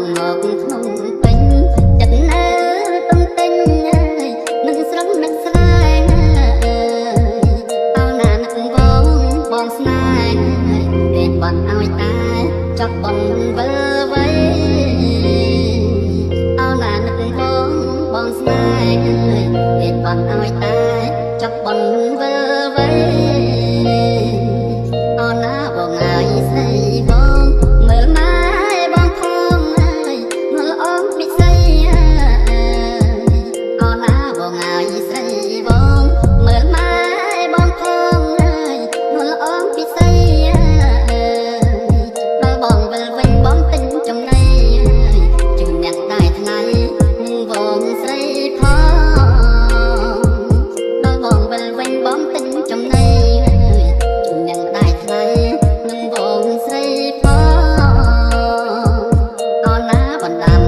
បងមកក្នុងពេញចិត្តនៅទុំទិញនឹងស្រស់នឹងស្នេហ៍អើណានឹកបងស្នេហ៍ពេលបាត់ឲ្យតែចាប់បងវិលវៃអើណានឹកបងស្នេហ៍ពេលបាត់ឲ្យតែចាប់បងវិលវៃអើណាបងអើយស្រីបងមើលម៉ែបងផងអើយមើលអងពិសីអើណាបងអើយស្រីបងមើលម៉ែបងផងអើយមើលអងពិសីដល់បងវិលវិញបងទិញចំណីជឿអ្នកដែរថ្ងៃនឹងបងស្រីផងដល់បងវិលវិញបងទិញចំណីជឿអ្នកដែរថ្ងៃនឹងបងស្រីផងអរណាបណ្ដាំ